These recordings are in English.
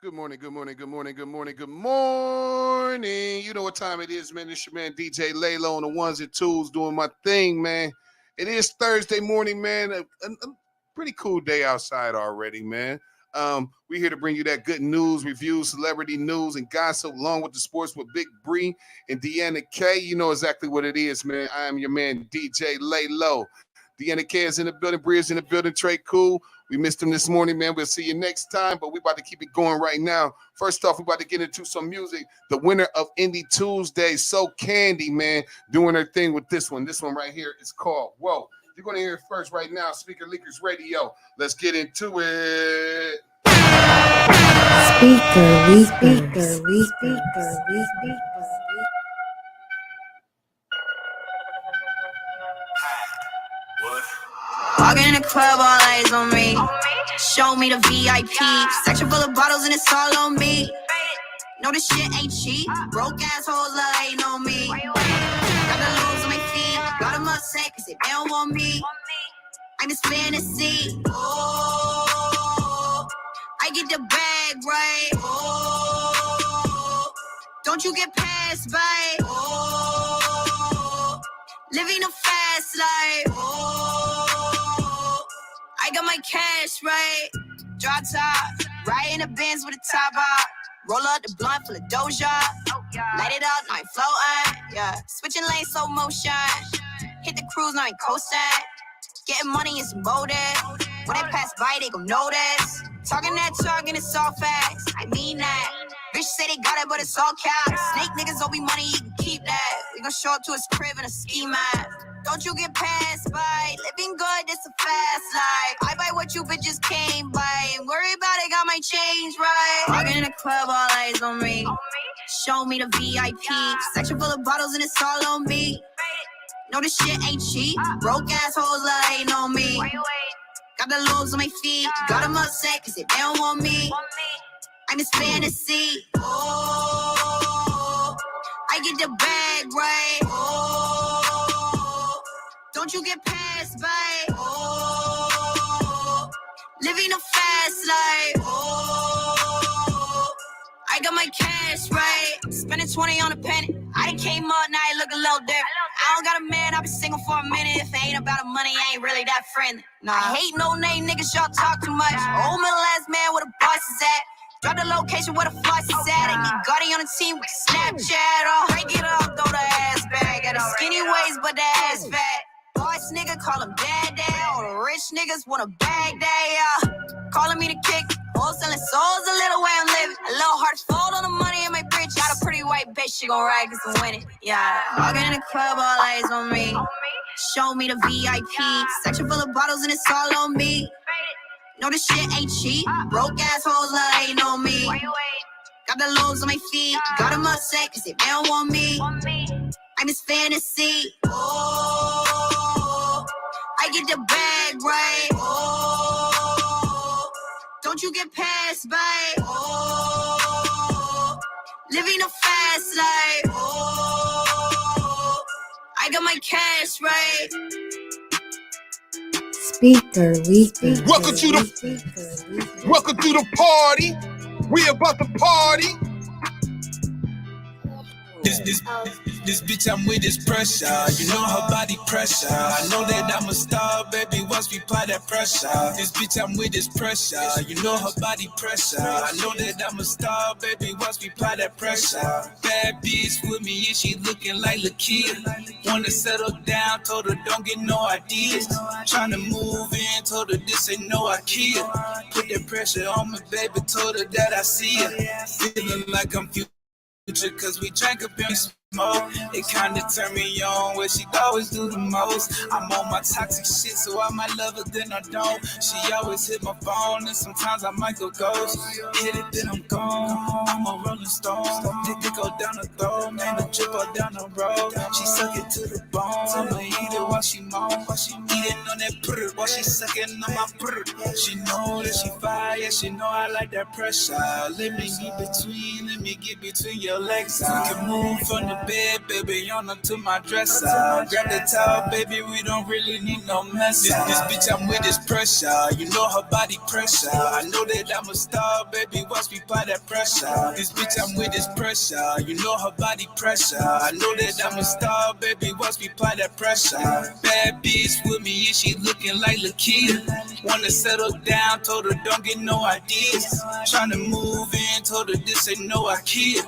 Good morning, good morning, good morning, good morning, good morning. You know what time it is, man. It's your man DJ Laylo on the ones and twos doing my thing, man. It is Thursday morning, man. A pretty cool day outside already, man. We're here to bring you that good news, reviews, celebrity news, and gossip along with the sports with Big Bree and Deanna K. You know exactly what it is, man. I am your man DJ Laylo. Deanna K is in the building, Bree is in the building, Trey Cool. We missed him this morning, man. We'll see you next time, but we about to keep it going right now. First off, we about to get into some music. The winner of Indie Tuesday, So Candy, man, doing her thing with this one. This one right here is called Whoa. You're going to hear it first right now, Speaker Leakers Radio. Let's get into it. Walk in the club, all eyes on me. Show me the VIP. Section full of bottles and it's all on me. No, this shit ain't cheap. Broke assholes ain't on me. Got the lows on my feet. Got them upset cause they don't want me. I'm just fantasy. Oh, I get the bag right. Oh, don't you get passed by. Oh, living a fast life. Oh, I got my cash right. Drop top, right in the Benz with a top off. Roll up the blunt full of Doja. Light it up, now I'm floating. Yeah, switching lanes, slow motion. Hit the cruise, now I'm coasting. Getting money is motive. When they pass by, they gon' notice. Talking that talk and it's all facts. I mean that. Bitch say they got it, but it's all caps. Snake niggas owe me money, you can keep that. We gon' show up to his crib in a ski mask. Don't you get passed by. Living good, it's a fast life. I buy what you bitches came by. Ain't worry about it, got my change right. Walking in the club, all eyes on me. Show me the VIP. Section full of bottles and it's all on me. No, this shit ain't cheap. Broke assholes ain't on me. Got the lows on my feet. Got them upset cause they don't want me. I'm just fantasy. Oh, I get the bag right. Oh, don't you get passed by. Oh, living a fast life. Oh, I got my cash right. Spending 20 on a penny. I done came up, now I look a little different. I don't got a man, I've been single for a minute. If it ain't about the money, I ain't really that friendly. Nah, I hate no name niggas, y'all talk too much. Old middle ass man, where the boss is at. Drop the location where the floss is at. And get Gotti on the team with Snapchat. Break it up, throw the ass back. Got a skinny waist, but the ass fat. Boss nigga, call him dad. All the rich niggas want a bag day. Calling me to kick. Wholesaling souls, a little way I'm living. A little heart fold on the money in my bridge. Got a pretty white bitch, she gon' ride cause I'm winning. Yeah, walking in the club, all eyes on me. Show me the VIP. Section full of bottles and it's all on me. No, this shit ain't cheap. Broke assholes ain't on me. Got the lows on my feet. Got them upset cause they don't want me. I'm just fantasy. Oh, I get the bag right. Oh, don't you get passed by. Oh, living a fast life. Oh, I got my cash right. Welcome to the party. We about to party. This bitch I'm with is pressure. You know her body pressure. I know that I'm a star, baby, once we apply that pressure. This bitch I'm with is pressure. You know her body pressure. I know that I'm a star, baby, once we apply that pressure. Bad bitch with me and she looking like Lakia. Wanna settle down, told her don't get no ideas. Tryna move in, told her this ain't no IKEA. Put that pressure on me, baby, told her that I see her. Feeling like I'm future cause we drank up and smoke. It kinda turned me on where she always do the most. I'm on my toxic shit, so I might love her, then I don't. She always hit my phone, and sometimes I might go ghost. Hit it, then I'm gone. I'm a rolling stone. Dick go down the throat, man, the drip all down the road. She suck it to the bone. I'ma eat it while she moan. While she eating on that brr, while she sucking on my brr. She know that she fire, she know I like that pressure. Let me get between your legs. We can move from the bed, baby, on up to my dresser. Grab the towel, baby, we don't really need no mess. This bitch I'm with is pressure. You know her body pressure. I know that I'm a star, baby, watch me apply that pressure. This bitch I'm with is pressure. You know her body pressure. I know that I'm a star, baby, watch me apply that pressure. Bad bitch with me and she looking like Lakia. Wanna settle down, told her don't get no ideas. Tryna move in, told her this ain't no IKEA.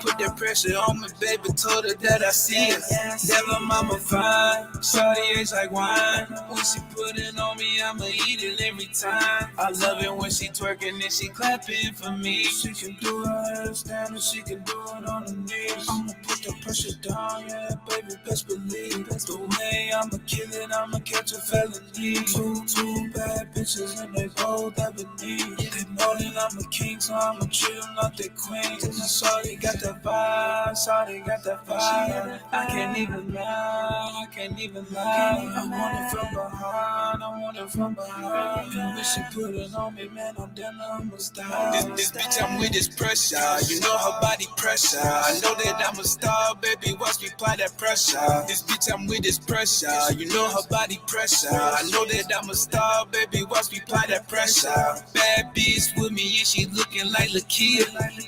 Put that pressure on me, baby, told her that I see it. Damn, my mama fine, shawty age like wine. When she put it on me, I'ma eat it every time. I love it when she twerking and she clapping for me. She can do her handstand and she can do it on her knees. I'ma put the pressure down, yeah, baby, best believe. That's the way I'ma kill it, I'ma catch a felony. Two bad bitches and they both ebony. They know that I'm a king, so I'ma treat them like they queens. And shawty got that vibe, shawty got that vibe. I can't even lie, I can't even lie. I want it from behind, I want it from behind. When she put it on me, man, I'm down, I'm a star. This bitch I'm with is pressure, you know her body pressure. I know that I'm a star, baby, watch me apply that pressure. This bitch I'm with is pressure, you know her body pressure. I know that I'm a star, baby, watch me apply that pressure. Bad bitch with me and she looking like Lakia.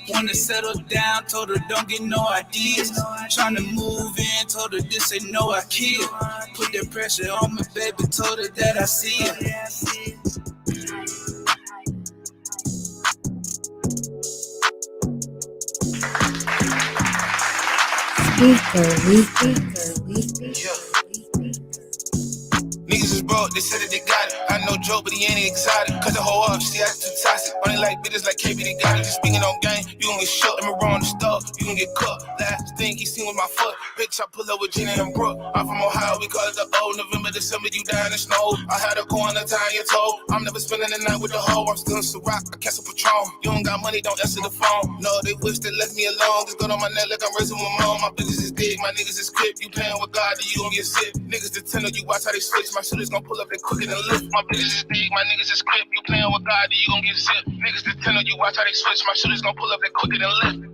Wanna settle down, told her don't get no ideas. Tryna move in, told her this ain't no IKEA. Put that pressure on me, baby, told her that I see it. Niggas is broke, they said that they got it. I know Joe, but he ain't exotic. Cut the whole up, she acting too toxic. Only like bitches like KB, they got it. Just speaking on game, you gon' get shook. Let me roll on the stove, you gon' get cooked. Last thing he seen with my foot. Bitch, I pull up with Gina and Brooke. I'm from Ohio, we call it the old November, December, you down in snow. I had to go on the time you told. I'm never spending the night with the hoe. I'm still in Ciroc, I catch a Patron. You don't got money, don't answer the phone. No, they wish they left me alone. Just go on my neck like I'm raising my mom. My business is big, my niggas is crip. You playing with God, then you gon' get sick. Niggas the tenor, you watch how they switch. My shooters gon' pull up, they quicker than lift. My business is big, my niggas is crip. You playing with God, then you gon' get sick. Niggas the tenor, you watch how they switch. My shooters gon' pull up, they quicker than lift.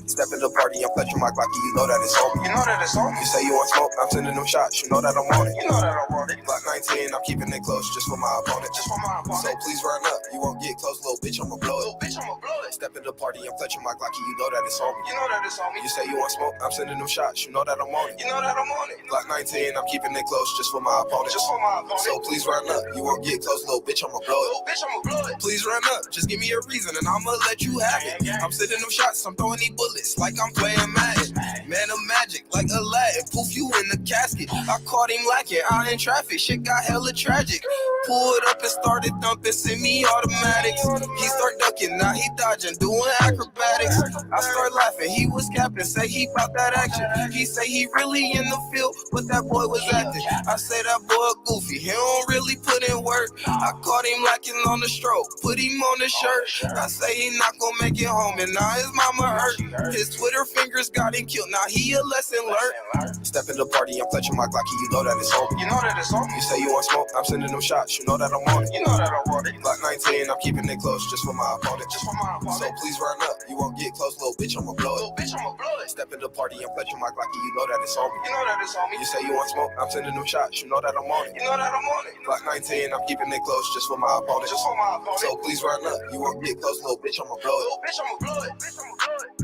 Step in the party, I'm fletching my Glocky, you know that it's on me. You know that it's on me. You say you want smoke, I'm sending them shots, you know that I'm on it. You know that I'm on it. Glock 19, I'm keeping it close just for my opponent. Just for my opponent. So please run up, you won't get close, little bitch, I'ma blow it. Little bitch, I'ma blow it. Step in the party, I'm fletching my Glocky, you know that it's on me. You know that it's on me. You say you want smoke, I'm sending them shots, you know that I'm on it. You know that I'm on it. Glock 19, I'm keeping it close just for my opponent. Just for my opponent. So please run up, you won't get close, little bitch, I'ma blow it. Little bitch, I'ma blow it. Please run up, just give me a reason and I'ma let you have it. I'm sending them shots, I'm throwing these bullets like I'm playing Madden. Man of magic, like Aladdin, poof you in the casket. I caught him lacking, out in traffic, shit got hella tragic. Pulled up and started thumping, semi-automatics. He start ducking, now he dodging, doing acrobatics. I start laughing, he was capping, say he bout that action. He say he really in the field, but that boy was acting. I say that boy goofy, he don't really put in work. I caught him lacking on the stroke, put him on the shirt. I say he not gonna make it home, and now his mama hurt. His Twitter fingers got him killed, now he a lesson learned. Step in the party, I'm fletching my Glocky, you know that it's on me. You know that it's on me. You say you want smoke, I'm sending them shots, you know that I'm on it. You know that I'm on it. Glock 19, I'm keeping it close just for my opponent. Just for my opponent. So please run up, you won't get close, little bitch, I'ma blow it. Little bitch, I'ma blow it. Step in the party, I'm fletching my Glocky, you know that it's on me. You know that it's on me. You say you want smoke, I'm sending them shots, you know that I'm on it. You know that I'm on it. Glock 19, I'm keeping it close just for my opponent. Just for my opponent. So please run up, you won't get close, little bitch, I'ma blow it. Little bitch, I'ma blow it. Bitch, I'ma blow it.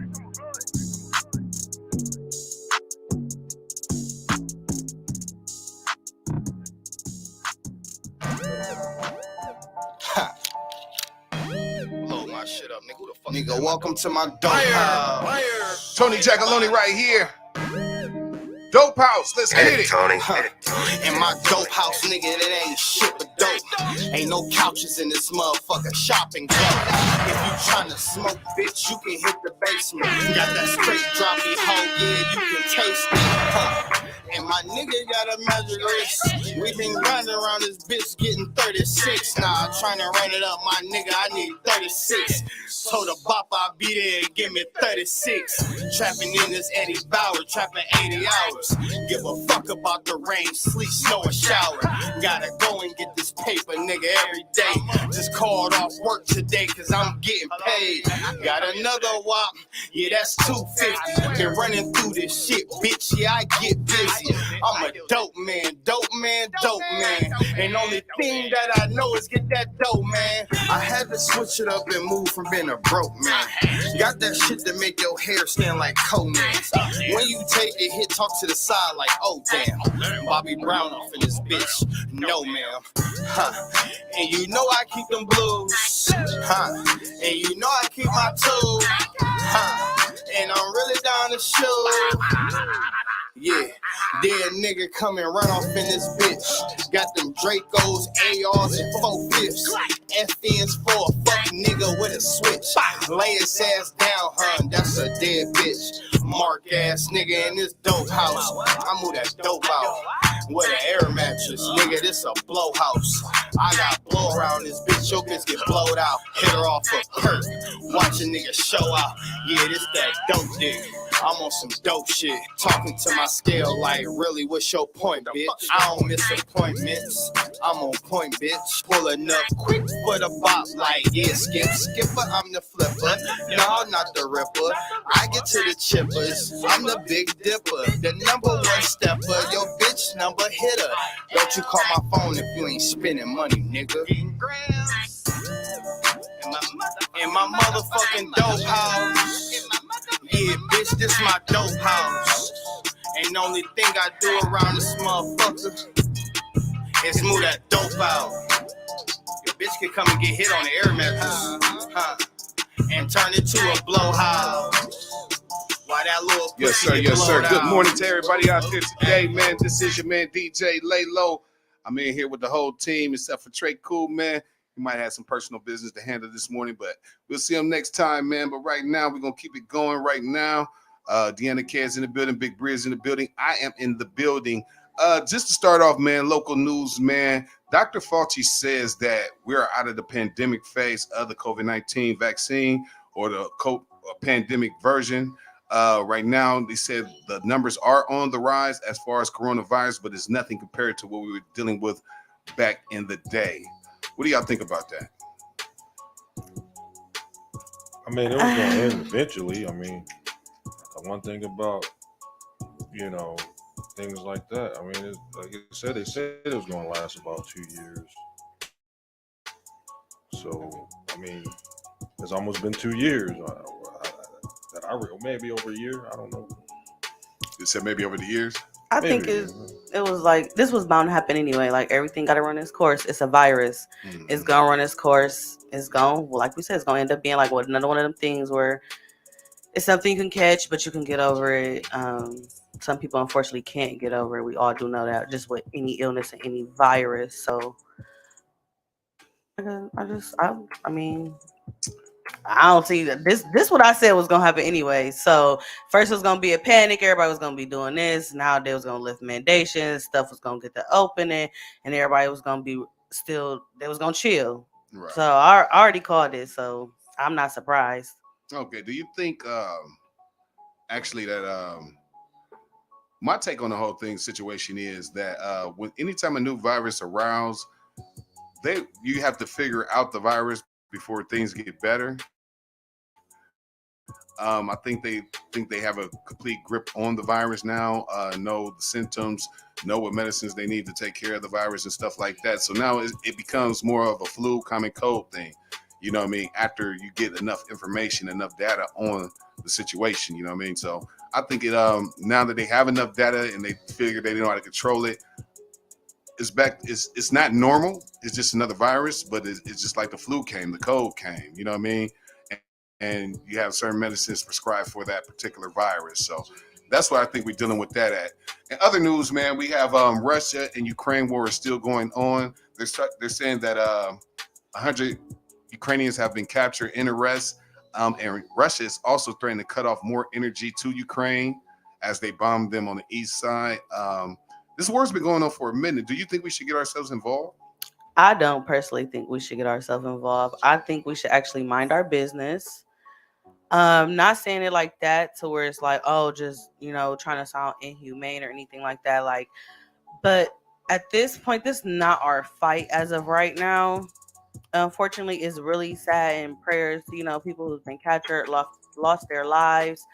Load my shit up, nigga. Who the fuck? Nigga, welcome to my dope house. Tony Jackaloni right here. Dope house, let's get it. Tony. In my dope house, nigga, it ain't shit but dope. Ain't no couches in this motherfucker shopping go. If you tryna smoke, bitch, you can hit the basement. Got that straight droppy hoe, yeah, you can taste it. And my nigga got a magic wrist. We been grinding around this bitch getting 36. Nah, I'm tryna run it up, my nigga, I need 36. Told a bop I'll be there and give me 36. Trapping in this Eddie Bauer, trapping 80 hours. Give a fuck about the rain, sleet, snow, or shower. Gotta go and get this paper, nigga, every day. Just called off work today, cause I'm getting paid. Got another wop, Yeah, that's 250. Been running through this shit, bitch. Yeah, I get busy. I'm a dope man, dope man, dope man. And only thing that I know is get that dope, man. I had to switch it up and move from being a broke man. Got that shit to make your hair stand like Conan. When you take a hit, talk to the side like, oh damn. Bobby Brown off in this bitch. No, ma'am. Huh. And you know I keep them blues. Huh. And you know I keep my tools. Huh. And I'm really down to shoot. Yeah, dead nigga come and run off in this bitch. Got them Dracos, ARs, and 4/5s. FNs for a fuck nigga with a switch. Lay his ass down, hun, that's a dead bitch. Mark ass nigga in this dope house. I move that dope out with an air mattress. Nigga, this a blow house. I got blow around this bitch, your bitch get blowed out. Hit her off a perk. Watch a nigga show out. Yeah, this that dope dick. I'm on some dope shit. Talking to my scale like, really, what's your point, bitch? I don't miss appointments. I'm on point, bitch. Pulling up quick for the bop like, yeah, skipper, I'm the flipper. No, not the ripper. I get to the chippers. I'm the big dipper. The number one stepper. Your bitch number hitter. Don't you call my phone if you ain't spending money, nigga. In my motherfucking dope house. Yeah, bitch, this my dope house. Ain't the only thing I do around this motherfucker is move that dope out. Your bitch can come and get hit on the air mattress, and turn it to a blow house. Why that little yes, sir, yes, sir. Good morning to everybody out there today, man. This is your man, DJ Lay Low. I'm in here with the whole team, except for Trey Cool, man. He might have some personal business to handle this morning, but we'll see him next time, man. But right now, we're going to keep it going right now. Deanna Care's in the building. Big Bree's in the building. I am in the building. Just to start off, man, local news, man. Dr. Fauci says that we're out of the pandemic phase of the COVID-19 vaccine or the pandemic version. Right now, they said the numbers are on the rise as far as coronavirus, but it's nothing compared to what we were dealing with back in the day. What do y'all think about that? I mean, it was going to end eventually. I mean, the one thing about, things like that, I mean, like you said, they said it was going to last about 2 years. So, I mean, it's almost been 2 years. Maybe over a year. I don't know. You said maybe over the years? I think it was like, this was bound to happen anyway. Like, everything got to run its course. It's a virus. Mm-hmm. It's going to run its course. It's going, well, like we said, it's going to end up being like another one of them things where it's something you can catch, but you can get over it. Some people, unfortunately, can't get over it. We all do know that, just with any illness and any virus. So, I mean, I don't see that this what I said was gonna happen anyway. So first it was gonna be a panic, everybody was gonna be doing this. Now they was gonna lift mandations, stuff was gonna get the opening, and everybody was gonna be they was gonna chill. Right. So I already called it, so I'm not surprised. Okay. Do you think actually that my take on the whole situation is that when anytime a new virus arouse, you have to figure out the virus before things get better. I think they have a complete grip on the virus now, know the symptoms, know what medicines they need to take care of the virus and stuff like that. So now it becomes more of a flu, common cold thing. You know what I mean? After you get enough information, enough data on the situation, you know what I mean? So I think now that they have enough data and they figure they know how to control it, it's not normal. It's just another virus, but it's just like the flu came, the cold came, you know what I mean? And you have certain medicines prescribed for that particular virus. So that's what I think we're dealing with that at. In other news, man, we have Russia and Ukraine war is still going on. They're saying that 100 Ukrainians have been captured in arrest. And Russia is also threatening to cut off more energy to Ukraine as they bomb them on the east side. This war's been going on for a minute. Do you think we should get ourselves involved? I don't personally think we should get ourselves involved. I think we should actually mind our business. Not saying it like that to where it's like, oh, just, trying to sound inhumane or anything like that. Like, but at this point, this is not our fight as of right now. Unfortunately, it's really sad, and prayers, people who've been captured, lost their lives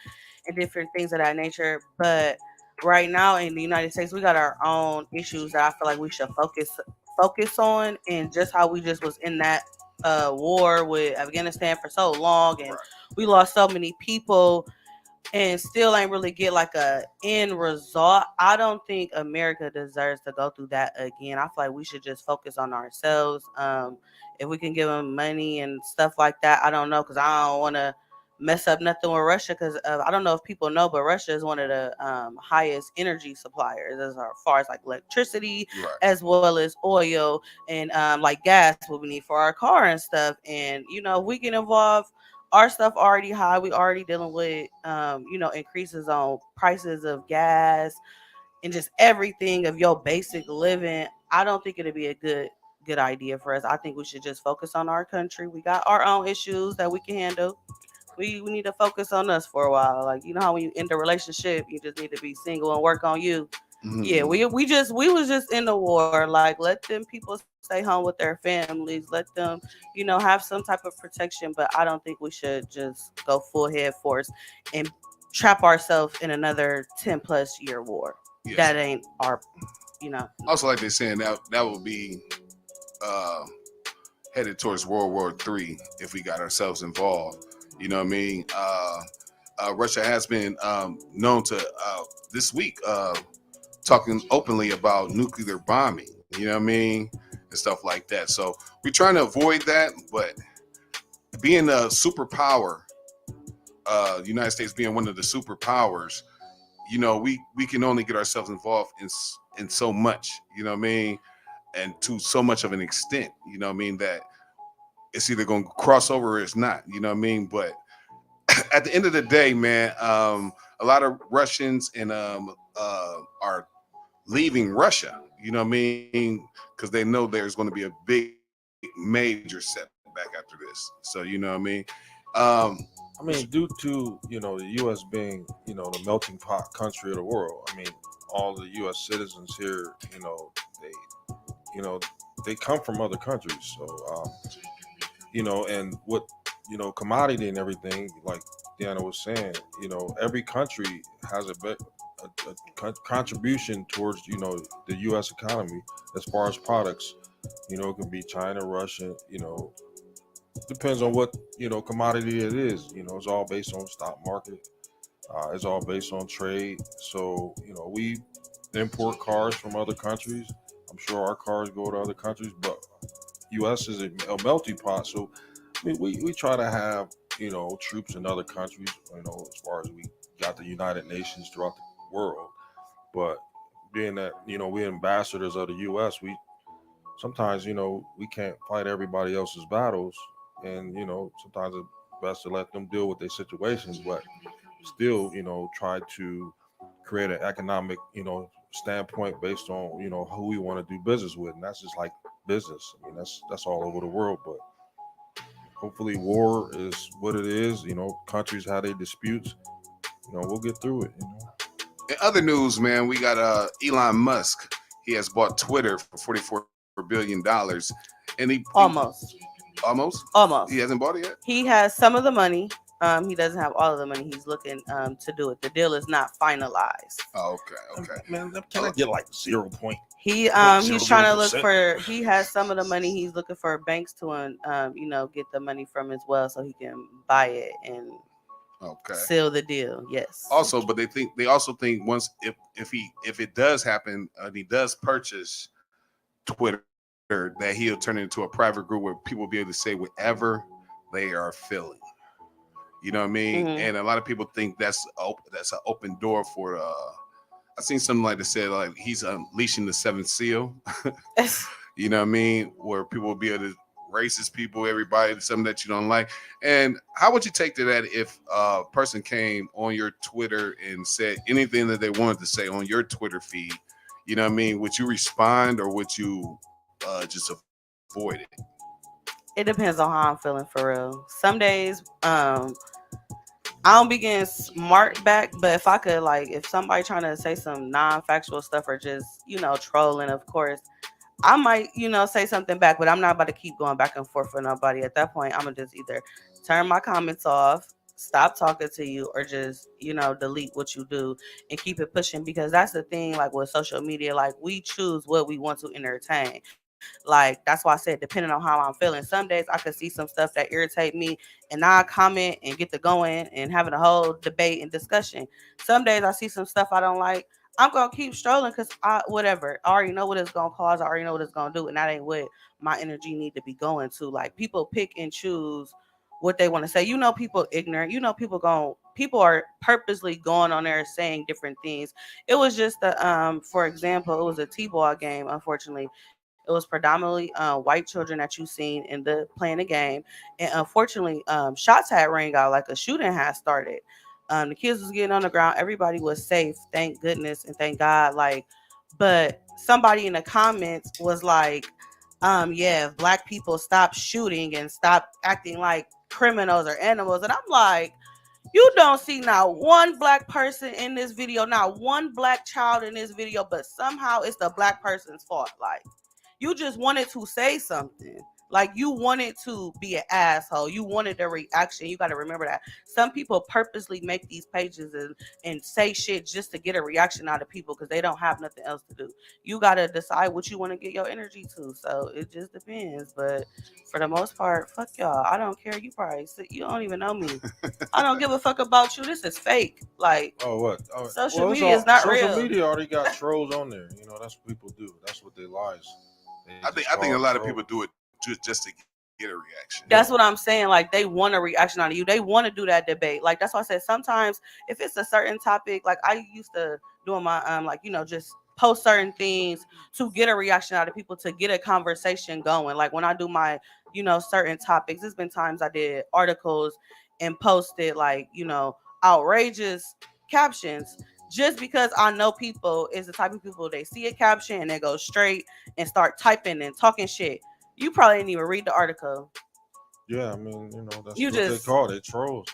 and different things of that nature. But right now in the United States, we got our own issues that I feel like we should focus on, and just how we just was in that war with Afghanistan for so long, and Right. we lost so many people and still ain't really get like a end result. I don't think America deserves to go through that again. I feel like we should just focus on ourselves. If we can give them money and stuff like that, I don't know, because I don't want to mess up nothing with Russia, because I don't know if people know, but Russia is one of the highest energy suppliers as far as like electricity, Right. as well as oil and like gas, what we need for our car and stuff. And if we get involved, our stuff already high. We already dealing with increases on prices of gas and just everything of your basic living. I don't think it'd be a good idea for us. I think we should just focus on our country. We got our own issues that we can handle. We need to focus on us for a while. Like, how when you end a relationship, you just need to be single and work on you. Yeah, Mhm. we was just in the war. Like, let them people stay home with their families. Let them, have some type of protection. But I don't think we should just go full head force and trap ourselves in another 10+ year war. Yes. That ain't our. Also, like they're saying, that would be uh, headed towards World War III if we got ourselves involved. You know what I mean? Russia has been known to this week talking openly about nuclear bombing. You know what I mean? And stuff like that. So we're trying to avoid that, but being a superpower, the United States being one of the superpowers, we can only get ourselves involved in so much. You know what I mean? And to so much of an extent. You know what I mean? That it's either going to cross over or it's not. You know what I mean? But at the end of the day, man, a lot of Russians and are leaving Russia. You know what I mean? Because they know there's going to be a big major setback after this. So you know what I mean? Um, I mean, due to the U.S. being the melting pot country of the world. I mean, all the U.S. citizens here, they you know they come from other countries. So and what commodity and everything, like Deanna was saying, every country has a contribution towards the U.S. economy as far as products. It can be China, Russia. Depends on what commodity it is. It's all based on stock market. It's all based on trade. So we import cars from other countries. I'm sure our cars go to other countries, but U.S. is a melting pot. So we try to have troops in other countries. As far as we got the United Nations throughout the world, but being that we're ambassadors of the U.S., we sometimes we can't fight everybody else's battles, and sometimes it's best to let them deal with their situations, but still try to create an economic standpoint based on who we want to do business with, and that's just like business. I mean, that's all over the world, but hopefully war is what it is. Countries have their disputes. We'll get through it. in other news, man, we got Elon Musk. He has bought Twitter for $44 billion, and he Almost. almost he Almost. hasn't bought it yet. He has some of the money. He doesn't have all of the money. He's looking to do it. The deal is not finalized. Oh, okay. Man, can I get like 0 point? He's trying to look for. He has some of the money. He's looking for banks to get the money from as well, so he can buy it and Okay. seal the deal. Yes. Also, but they also think once if it does happen, and he does purchase Twitter, that he'll turn it into a private group where people will be able to say whatever they are feeling. You know what I mean? And a lot of people think that's an open door for. I seen something like that said like he's unleashing the seventh seal. You know what I mean? Where people will be able to racist people, everybody, something that you don't like. And how would you take to that if a person came on your Twitter and said anything that they wanted to say on your Twitter feed? You know what I mean? Would you respond or would you just avoid it? It depends on how I'm feeling for real. Some days, I don't be getting smart back, but if I could, like, if somebody trying to say some non-factual stuff or just, trolling, of course, I might, say something back, but I'm not about to keep going back and forth with nobody. At that point, I'm gonna just either turn my comments off, stop talking to you or just, delete what you do and keep it pushing, because that's the thing, like with social media, like we choose what we want to entertain. Like that's why I said depending on how I'm feeling. Some days I could see some stuff that irritate me and I comment and get to going and having a whole debate and discussion. Some days I see some stuff I don't like. I'm gonna keep strolling because I whatever. I already know what it's gonna cause. I already know what it's gonna do, and that ain't what my energy need to be going to. Like people pick and choose what they want to say. People ignorant. People are purposely going on there saying different things. It was just for example, it was a T-ball game. Unfortunately, it was predominantly white children that you seen in the playing the game, and unfortunately, shots had rang out, like a shooting had started. The kids was getting on the ground. Everybody was safe, thank goodness and thank God. Like, but somebody in the comments was like, yeah, if black people stop shooting and stop acting like criminals or animals. And I'm like, you don't see not one black person in this video, not one black child in this video, but somehow it's the black person's fault. Like, you just wanted to say something. Like, you wanted to be an asshole. You wanted a reaction. You got to remember that. Some people purposely make these pages and say shit just to get a reaction out of people because they don't have nothing else to do. You got to decide what you want to get your energy to. So it just depends. But for the most part, fuck y'all. I don't care. You don't even know me. I don't give a fuck about you. This is fake. Like, what? social media is not social real. media already got trolls on there. That's what people do. That's what they lies. I think a lot of people do it just to get a reaction. That's what I'm saying. Like, they want a reaction out of you. They want to do that debate. Like, that's why I said sometimes if it's a certain topic, like I used to doing my just post certain things to get a reaction out of people, to get a conversation going. Like when I do my, certain topics, there's been times I did articles and posted like, outrageous captions, just because I know people is the type of people, they see a caption and they go straight and start typing and talking shit. You probably didn't even read the article. Yeah, I mean, that's what they call it, trolls.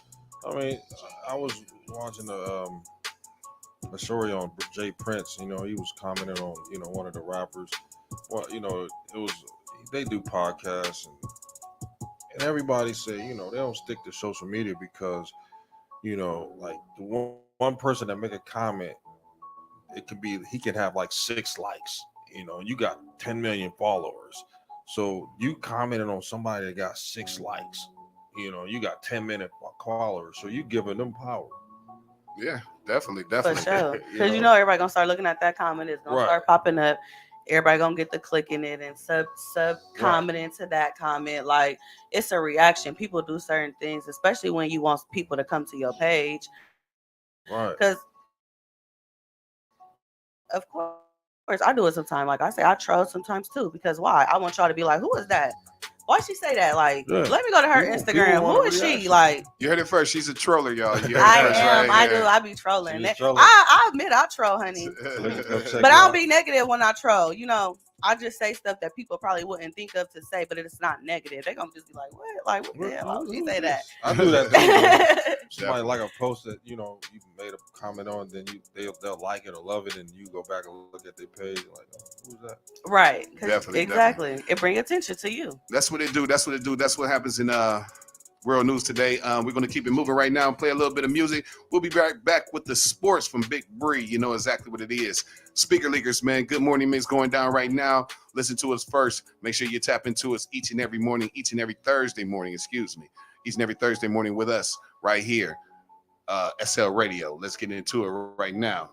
I mean, I was watching a story on Jay Prince. He was commenting on, one of the rappers. Well, it was, they do podcasts and everybody say, they don't stick to social media because, like the one person that make a comment, he can have like 6 likes. You got 10 million followers. So you commented on somebody that got 6 likes. You got 10 million followers. So you giving them power. Yeah, definitely. For sure. Because everybody gonna start looking at that comment. It's gonna start popping up. Everybody gonna get to clicking it and sub commenting to that comment. Like, it's a reaction. People do certain things, especially when you want people to come to your page. Right. Because of course I do it sometimes. Like I say, I troll sometimes too. Because why? I want y'all to be like, who is that? Why she say that? Like, let me go to her Instagram. Who is she? Like, you heard it first. She's a troller, y'all. You heard I it first, am. right? I do. I be trolling. I admit I troll, honey. But I don't be negative when I troll. I just say stuff that people probably wouldn't think of to say, but it's not negative. They gonna just be like, what? Like, what the hell? Why would she say that? I do that too. Somebody like a post that you made a comment on, then they'll like it or love it, and you go back and look at their page like, who's that? Right. Definitely. Exactly. It bring attention to you. That's what it do. That's what happens in world news today. We're going to keep it moving right now and play a little bit of music. We'll be right back with the sports from Big Bree. You know exactly what it is. Speaker Leakers, man. Good morning, is going down right now. Listen to us first. Make sure you tap into us each and every Thursday morning, each and every Thursday morning with us right here, SL Radio. Let's get into it right now.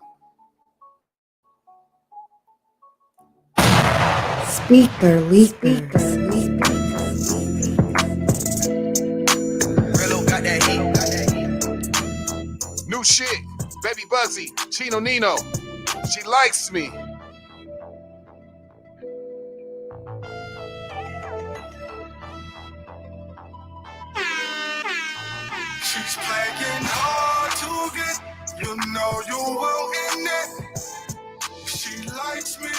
Speaker Leakers. New shit, Baby Buzzy, Chino Nino. She likes me. She's playing hard to get, you know you will in it. She likes me,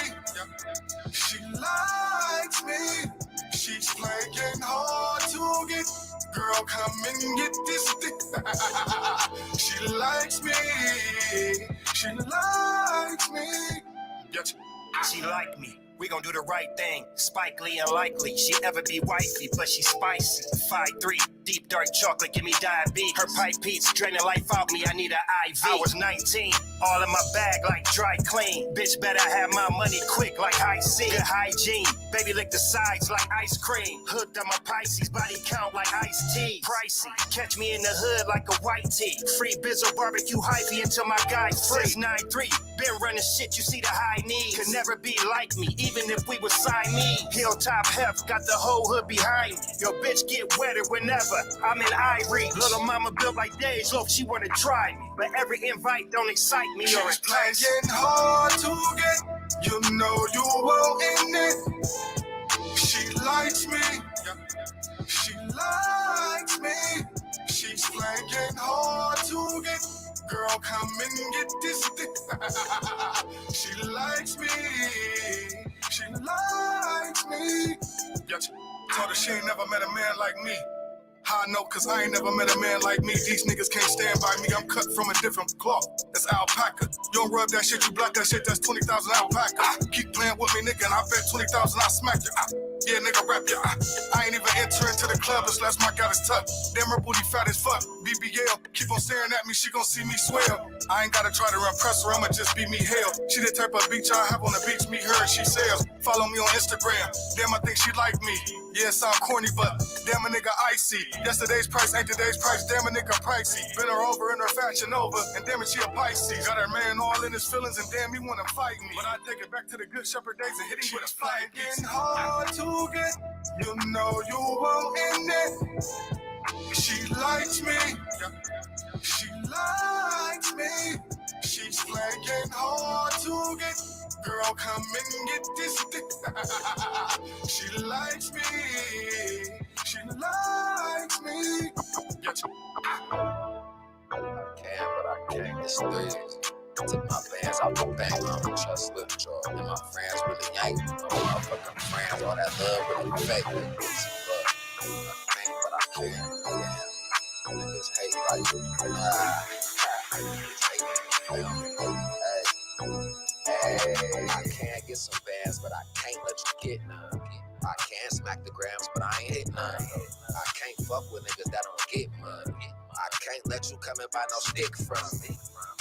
she likes me. She's playing hard to get, girl come and get this dick. She likes me, she likes me. Yes. She like me. We gon' do the right thing. Spike Lee unlikely she ever be wifey, but she spicy. 5'3", deep dark chocolate, give me diabetes. Her pipe beats draining life out me, I need an IV. I was 19, all in my bag like dry clean. Bitch better have my money quick like high C. Good hygiene, baby lick the sides like ice cream. Hooked on my Pisces, body count like iced tea. Pricey, catch me in the hood like a white tee. Free Bizzle barbecue hyphy until my guy free. 6'9'3", been running shit, you see the high knees. Could never be like me, even if we was Siamese. Hilltop heft, got the whole hood behind me. Your bitch get wetter whenever I'm in Irie. Little mama built like Days, look, she wanna try me. But every invite don't excite me or She's entice me. playing hard to get, you know you won't in it. She likes me, she likes me. She's playing hard to get, girl come and get this dick. She likes me, she likes me. Told her she ain't never met a man like me. How I know, cause I ain't never met a man like me. These niggas can't stand by me. I'm cut from a different cloth. That's alpaca. You don't rub that shit, you block that shit, that's 20,000 alpaca. Keep playing with me, nigga, and I bet 20,000 I smack you. Yeah, nigga, rap ya. I ain't even enter into the club unless my got his tuck. Damn, her booty fat as fuck. BBL, keep on staring at me, she gon' see me swell. I ain't gotta try to impress her, I'ma just be me hell. She the type of beach I have on the beach, me, her, and she sells. Follow me on Instagram, damn, I think she like me. Yeah, it sound corny, but damn, a nigga icy. Yesterday's price ain't today's price, damn, a nigga pricey. Been her over in her fashion over, and damn it, she a Pisces. Got her man all in his feelings, and damn, he wanna fight me. But I take it back to the good shepherd days and hit him with a flying piece. Hard to get, you know you won't end it. She likes me, she likes me. She's playing hard to get, girl come and get this dick. She likes me, she likes me. I can, but I can't. It's things. Took my bands out the bank, I'm just slip jaw. And my friends really ain't. My motherfucking friends, all that love really fake. It's love. I can't, but I can. Yeah. Niggas hate like niggas hate hey, I can get some bands, but I can't let you get none. I can smack the grams, but I ain't hit none. I can't fuck with niggas that don't get money. I can't let you come and buy no stick from me.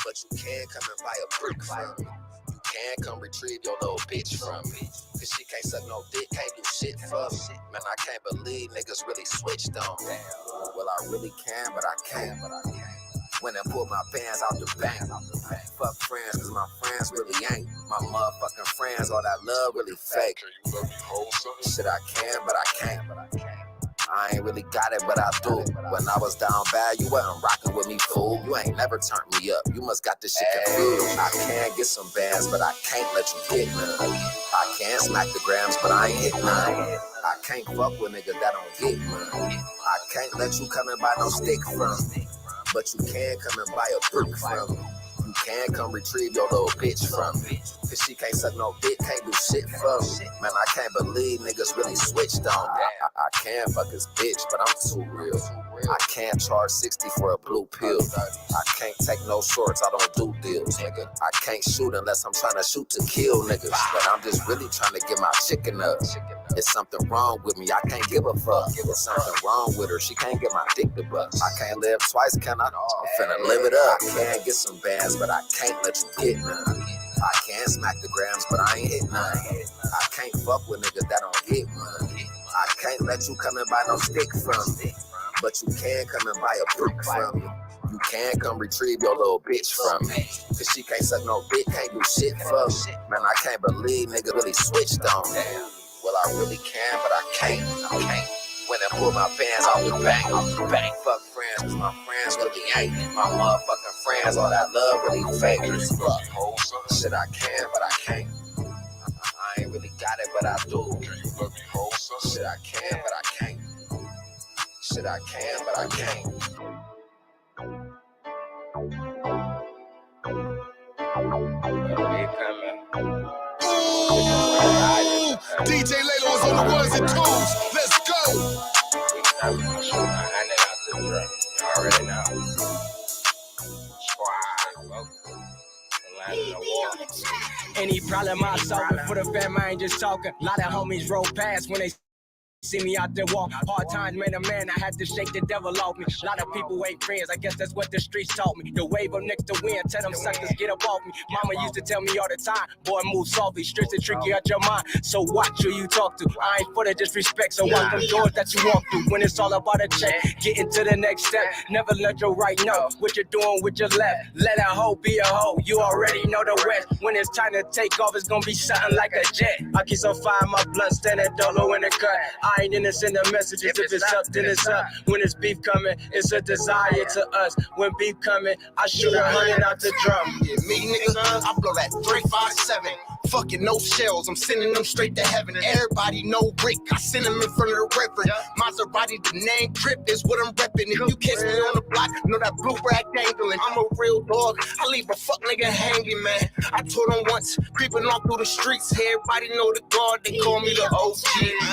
But you can come and buy a brick from me. You can come retrieve your little bitch from me. Cause she can't suck no dick, can't do shit for me. Man, I can't believe niggas really switched on me. Well, I really can, but I can't. When I pull my bands out the bank. Fuck friends, cause my friends really ain't. My motherfucking friends, all that love really fake. Shit, I can, but I can't. I ain't really got it, but I do. When I was down bad, you wasn't rocking with me, fool. You ain't never turned me up. You must got this shit confused. I can get some bands, but I can't let you get none. I can smack the grams, but I ain't hit none. I can't fuck with niggas that don't get none. I can't let you come and buy no stick from me. But you can come and buy a brick from me. You can come retrieve your little bitch from me. Cause she can't suck no dick, can't do shit for me. Man, I can't believe niggas really switched on me. I can fuck his bitch, but I'm too real. I can't charge 60 for a blue pill. I can't take no shorts, I don't do deals, nigga. I can't shoot unless I'm trying to shoot to kill niggas. But I'm just really trying to get my chicken up. It's something wrong with me, I can't give a fuck. It's something wrong with her, she can't get my dick to bust. I can't live twice, can I? I'm finna live it up. I can get some bands, but I can't let you get none. I can smack the grams, but I ain't hit none. I can't fuck with niggas that don't get money. I can't let you come and buy no stick from me. But you can come and buy a brick from me. You can come retrieve your little bitch from me. Cause she can't suck no dick, can't do shit for me. Man, I can't believe niggas really switched on me. Well, I really can, but I can't. When I pull my bands off the bank. Fuck friends, cause my friends really ain't. My motherfucking friends, all that love really fake. Shit, I can, but I can't. I ain't really got it, but I do. Shit, I can, but I can't. Shit, I can, but I can't. Ooh, DJ Laylo's on the ones and twos. Let's go. Already know. Any problem of my soul for the fam, I ain't just talking. A lot of homies roll past when they see me out there walk. Hard times made a man, I had to shake the devil off me. A lot of people ain't friends, I guess that's what the streets taught me. The wave of next to win, tell them suckers get up off me. Mama used to tell me all the time, boy, move softly, streets are tricky out your mind. So watch who you talk to. I ain't for the disrespect, so watch them doors that you walk through. When it's all about a check, getting to the next step. Never let your right know what you're doing with your left. Let a hoe be a hoe, you already know the rest. When it's time to take off, it's gonna be something like a jet. I keep some fire in my blunt, standing dolo in the cut. I ain't in to send the messages. If it's up, then it's up. When it's beef coming, it's a desire to us. When beef coming, I shoot 100 out the drum. Yeah, me, nigga, I blow that 357. Fucking no shells, I'm sending them straight to heaven. Everybody know Rick, I send them in front of the reverend. Maserati, the name Crip is what I'm repping. If you catch me on the block, know that blue rag dangling. I'm a real dog, I leave a fuck nigga hanging, man. I told him once, creeping all through the streets. Everybody know the guard, they call me the OG.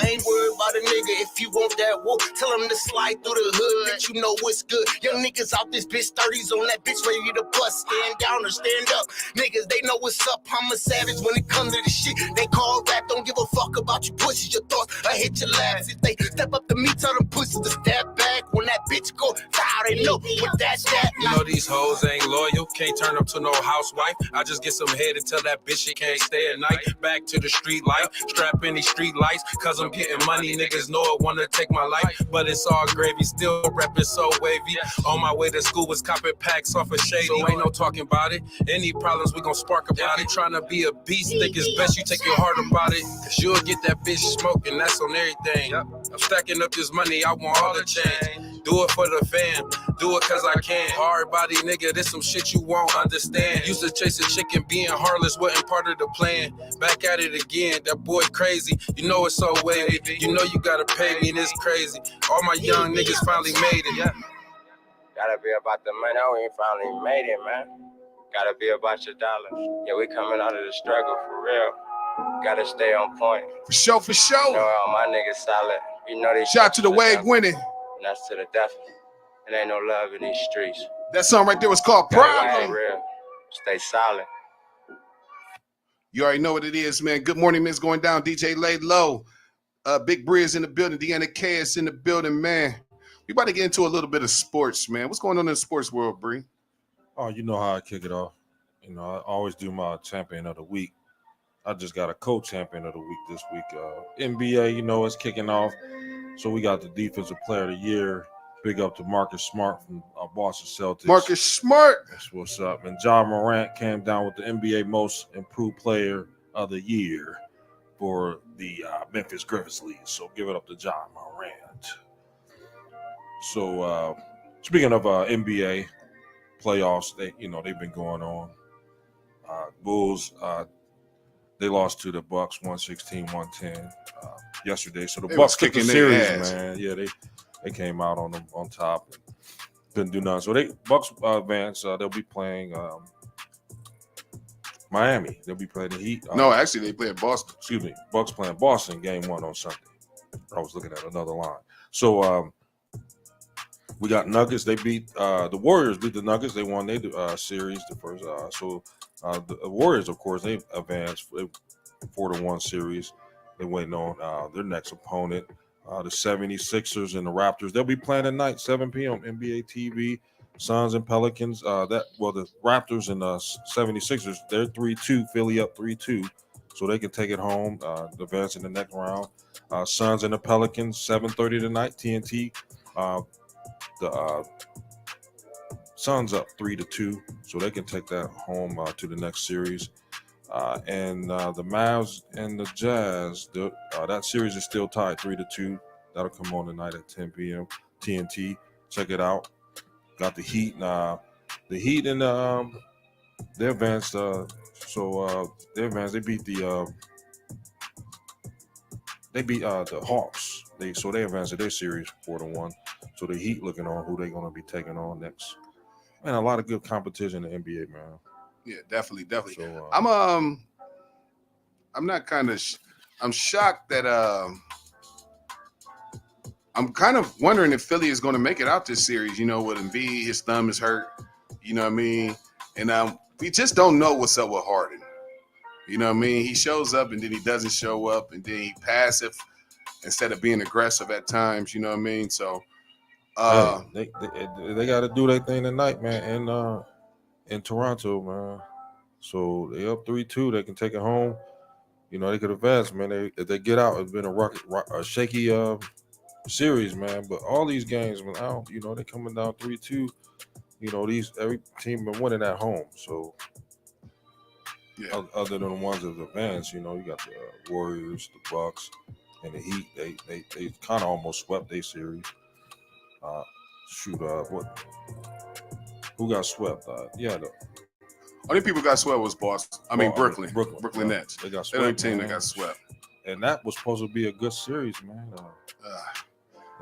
I ain't worried about a nigga, if you want that wolf, tell him to slide through the hood, that you know what's good. Young niggas out this bitch, 30s on that bitch, ready to bust. Stand down or stand up. Niggas, they know what's up, I'm a savage when it comes to the shit. They call rap, don't give a fuck about you pussies. Your thoughts, I hit your laughs. If they step up to me, tell them pussies to step back. When that bitch go, foul, they know what that's that. You know these hoes ain't loyal, can't turn up to no housewife. I just get some head and tell that bitch she can't stay at night. Back to the street life, strap in these street lights, cause I'm getting money, niggas know it wanna take my life. But it's all gravy, still reppin' so wavy. On my way to school was copping packs off of Shady. So ain't no talking about it, any problems we gon' spark about it. Tryna be a beast, think it's best you take your heart about it. Cause you'll get that bitch smoking, that's on everything. I'm stacking up this money, I want all the change. Do it for the fam, do it cause I can. Hard body nigga, this some shit you won't understand. Used to chase a chicken, being heartless wasn't part of the plan. Back at it again, that boy crazy. You know it's so wavy, you know you gotta pay me, this crazy. All my young niggas finally made it. Gotta be about the money, we finally made it, man. Gotta be about your dollars. Yeah, we coming out of the struggle for real. Gotta stay on point. For sure, for sure. You know all my niggas solid. You know they shout to the Wade winning. And that's to the death. It ain't no love in these streets. That song right there was called Problem. Real. Stay solid. You already know what it is, man. Good morning, Miss going down. DJ Lay Low. Big Breeze in the building. Deanna K is in the building, man. We about to get into a little bit of sports, man. What's going on in the sports world, Bree? Oh, you know how I kick it off. You know, I always do my champion of the week. I just got a co-champion of the week this week. NBA, you know, it's kicking off. So we got the defensive player of the year. Big up to Marcus Smart from Boston Celtics. Marcus Smart. That's what's up. And Ja Morant came down with the NBA most improved player of the year for the Memphis Grizzlies. So give it up to Ja Morant. So speaking of NBA playoffs, they've been going on. Bulls, they lost to the Bucks 116-110 yesterday. So the Bucks took the series, man. Yeah, they came out on them on top and didn't do nothing. So Bucks advance. They'll be playing Miami. They'll be playing the Heat. No, actually, they play Boston. Excuse me, Bucks playing Boston game 1 on Sunday. I was looking at another line. So we got Nuggets. They beat the Warriors. Beat the Nuggets. They won their series the first. The Warriors, of course, they advanced 4-1 series. They're waiting on their next opponent. The 76ers and the Raptors. They'll be playing tonight, 7 p.m. NBA TV. Suns and Pelicans. The Raptors and the 76ers, they're 3-2. Philly up 3-2. So they can take it home, advance in the next round. Suns and the Pelicans, 7:30 tonight, TNT. The Suns up 3-2, so they can take that home to the next series. And the Mavs and the Jazz, that series is still tied 3-2. That'll come on tonight at 10 p.m. TNT. Check it out. Got the Heat. The Heat and they advanced. They advanced. They beat the Hawks. They advanced their series 4-1. So the Heat looking on who they're going to be taking on next. Man, a lot of good competition in the NBA, man. Yeah, definitely. So, I'm not I'm shocked that I'm kind of wondering if Philly is going to make it out this series. You know, with Embiid, his thumb is hurt. You know what I mean? And we just don't know what's up with Harden. You know what I mean? He shows up and then he doesn't show up, and then he passive instead of being aggressive at times. You know what I mean? So, Hey, they got to do their thing tonight, man, in Toronto, man. So they up 3-2. They can take it home. You know, they could advance, man. If they get out, it's been a shaky series, man. But all these games, man, they coming down 3-2. You know, every team been winning at home. So yeah. other than the ones that advanced, you know, you got the Warriors, the Bucks, and the Heat. They kind of almost swept their series. What? Who got swept? Only people got swept was Boston. Brooklyn. Brooklyn yeah, Nets. They got They're the only swept. team Man. that got swept. And that was supposed to be a good series, man.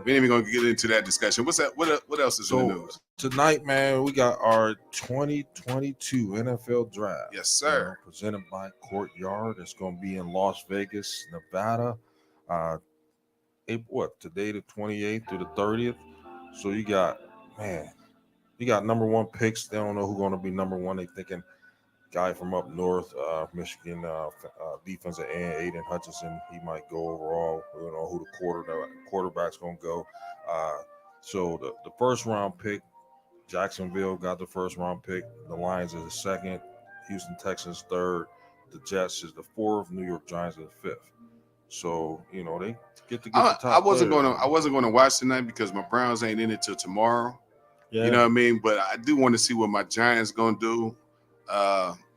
We ain't even gonna get into that discussion. What's that? What else is in the news? Tonight, man, we got our 2022 NFL Draft. Yes, sir. Presented by Courtyard. It's gonna be in Las Vegas, Nevada. Today the 28th through the 30th. So you got number one picks. They don't know who's gonna be number one. They thinking guy from up north, Michigan, defensive end, Aiden Hutchinson. He might go overall. We don't know who the quarterback's going to go. So the first round pick, Jacksonville got the first round pick. The Lions is the second. Houston Texans third. The Jets is the fourth. New York Giants is the fifth. So they get the top. I wasn't gonna watch tonight because my Browns ain't in it till tomorrow. Yeah. You know what I mean? But I do want to see what my Giants gonna do.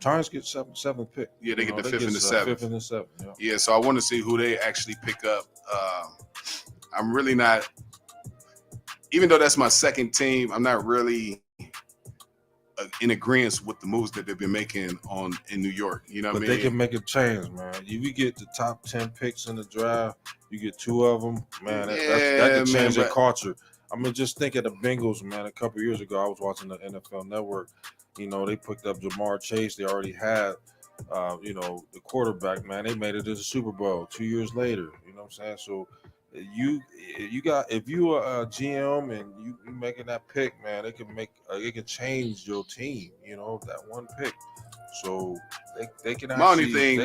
Giants get seventh pick. Yeah, they get the fifth and the seventh. Fifth and the seventh. Yeah, so I want to see who they actually pick up. I'm really not, even though that's my second team, I'm not really in agreement with the moves that they've been making in New York. You know what I mean? But they can make a change, man. If you get the top 10 picks in the draft, you get 2 of them, man. That can change their culture. I mean, just think of the Bengals, man. A couple years ago, I was watching the NFL Network. They picked up Jamar Chase. They already had, the quarterback, man. They made it to the Super Bowl 2 years later. You know what I'm saying? So if you are a GM and you making that pick, man, it can change your team. That one pick. So they can. My only thing,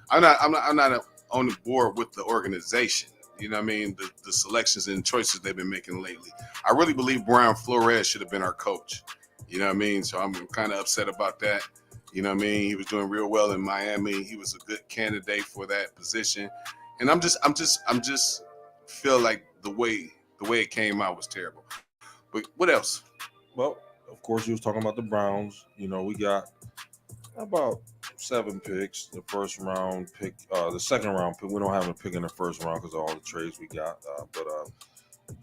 I'm not on the board with the organization. You know what I mean? The selections and choices they've been making lately. I really believe Brian Flores should have been our coach. You know what I mean? So I'm kind of upset about that. You know what I mean? He was doing real well in Miami. He was a good candidate for that position. And I'm just feel like the way it came out was terrible. But what else? Well, of course, you was talking about the Browns. We got about 7 picks. The first round pick, the second round pick. We don't have a pick in the first round because of all the trades we got. But